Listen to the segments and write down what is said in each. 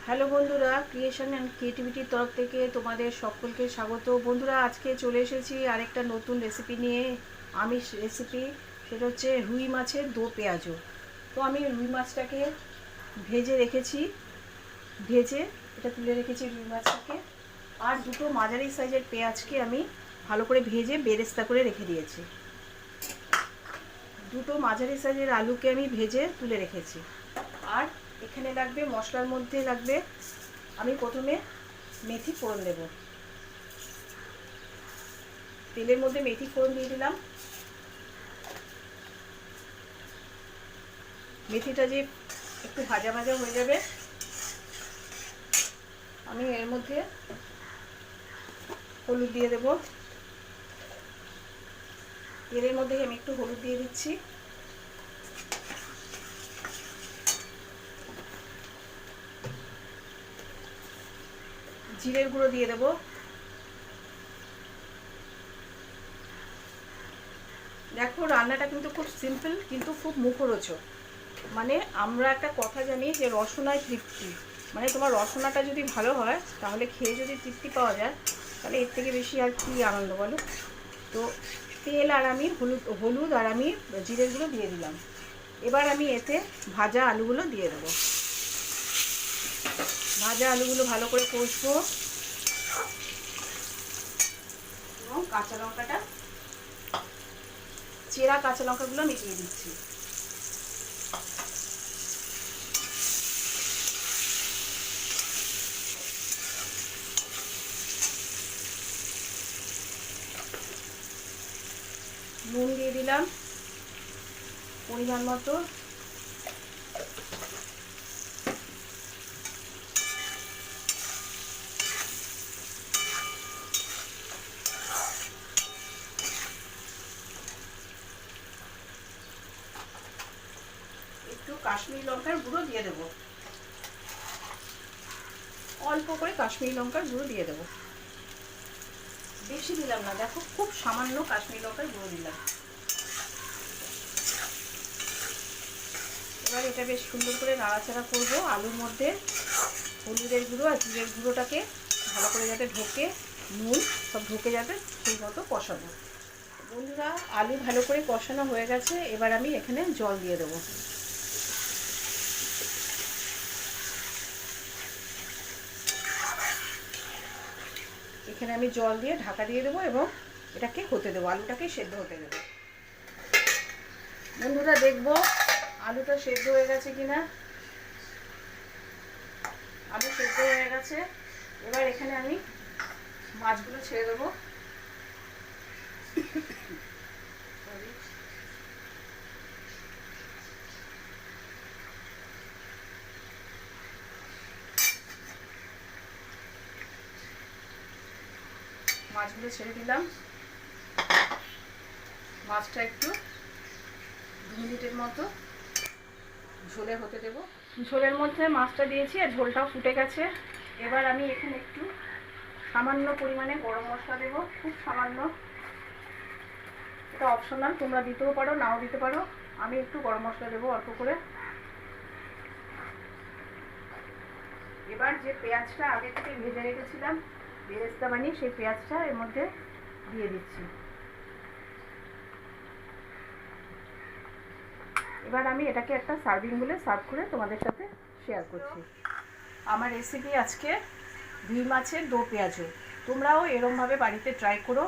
Hello বন্ধুরা, creation and ক্রিয়েটিভিটির তরফ থেকে তোমাদের সকলকে স্বাগত। বন্ধুরা, আজকে চলে এসেছি আরেকটা নতুন রেসিপি নিয়ে, আমিষ রেসিপি। সেটা হচ্ছে রুই মাছের দো পেঁয়াজু। তো আমি রুই মাছটাকে ভেজে রেখেছি, ভেজে এটা তুলে রেখেছি রুই মাছটাকে। আর দুটো মাঝারি সাইজের পেঁয়াজকে আমি ভালো করে ভেজে বেরেস্তা করে রেখে দিয়েছি। দুটো মাঝারি সাইজের আলুকে আমি ভেজে তুলে রেখেছি। আর এখানে লাগবে, মশলার মধ্যে লাগবে, আমি প্রথমে মেথি ফোড়ন দেব। তেলের মধ্যে মেথি ফোড়ন দিয়ে দিলাম। মেথিটা যে একটু ভাজা ভাজা হয়ে যাবে, আমি এর মধ্যে হলুদ দিয়ে দেব। তেলের মধ্যে আমি একটু হলুদ দিয়ে দিচ্ছি। জিরের গুঁড়ো দিয়ে দেব। দেখো, রান্নাটা কিন্তু খুব সিম্পল, কিন্তু খুব মুখরোচক। মানে আমরা একটা কথা জানি যে রসনায় তৃপ্তি, মানে তোমার রসনাটা যদি ভালো হয় তাহলে খেয়ে যদি তৃপ্তি পাওয়া যায়, তাহলে এর থেকে বেশি আর কি আনন্দ বলো। তো তেল আর আমি হলুদ আর আমি জিরের গুঁড়ো দিয়ে দিলাম। এবার আমি এতে ভাজা আলুগুলো দিয়ে দেবো। ভাজা আলুগুলো ভালো করে কষবো এবং কাঁচা লঙ্কাটা, চেরা কাঁচা লঙ্কাগুলো আমি দিয়ে দিচ্ছি। নুন দিয়ে দিলাম পরিমাণ মতো। একটু কাশ্মীরি লঙ্কার গুঁড়ো দিয়ে দেবো, অল্প করে কাশ্মীরি লঙ্কার গুঁড়ো দিয়ে দেবো, বেশি দিলাম না। দেখো, খুব সামান্য কাশ্মীরি লঙ্কার গুঁড়ো দিলাম। এবার এটা বেশ সুন্দর করে নাড়াচাড়া করবো। আলুর মধ্যে হলুদের গুঁড়ো আর জিরের গুঁড়োটাকে ভালো করে যাতে ঢোকে, নুন সব ঢোকে যাতে, সেই মতো কষাবো। বন্ধুরা, আলু ভালো করে কষানো হয়ে গেছে। এবার আমি এখানে জল দিয়ে দেবো। এখানে আমি জল দিয়ে ঢাকা দিয়ে দেবো এবং এটাকে হতে দেবো, আলুটাকে সেদ্ধ হতে দেবো। বন্ধুরা, দেখবো আলুটা সেদ্ধ হয়ে গেছে কিনা। আলু সেদ্ধ হয়ে গেছে। এবার এখানে আমি মাছগুলো ছেড়ে দেবো। মাছগুলো ছেড়ে দিলাম। মাছটা একটু 2 মিনিটের মতো ঝোলে হতে দেবো। ঝোলের মধ্যে মাছটা দিয়েছি আর ঝোলটাও ফুটে গেছে। এবার আমি এখানে একটু সামান্য পরিমাণে গরম মশলা দেবো, খুব সামান্য। এটা অপশনাল, তোমরা দিতেও পারো, নাও দিতে পারো। আমি একটু গরম মশলা দেবো অল্প করে। এবার যে পেঁয়াজটা আগে থেকে ভেজে রেখেছিলাম বেরেস্তা বানিয়ে, সেই পেঁয়াজটা এর মধ্যে দিয়ে দিচ্ছি। এবার আমি এটাকে একটা সার্ভিং বলে সার্ভ করে তোমাদের সাথে শেয়ার করছি। আমার রেসিপি আজকে রুই মাছের দো পেঁয়াজু। তোমরাও এরমভাবে বাড়িতে ট্রাই করো,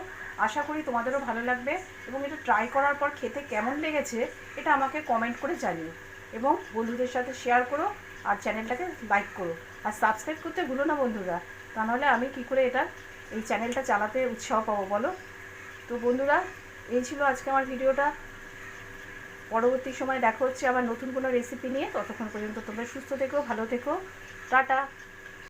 আশা করি তোমাদেরও ভালো লাগবে। এবং এটা ট্রাই করার পর খেতে কেমন লেগেছে এটা আমাকে কমেন্ট করে জানিও, এবং বন্ধুদের সাথে শেয়ার করো, আর চ্যানেলটাকে লাইক করো, আর সাবস্ক্রাইব করতে ভুলো না বন্ধুরা। তা নাহলে আমি কী করে এই চ্যানেলটা চালাতে উৎসাহ পাবো বলো। তো বন্ধুরা, এই ছিল আজকে আমার ভিডিওটা। পরবর্তী সময় দেখা হচ্ছে আবার নতুন কোনো রেসিপি নিয়ে। ততক্ষণ পর্যন্ত তোমরা সুস্থ থেকো, ভালো থেকো, টাটা।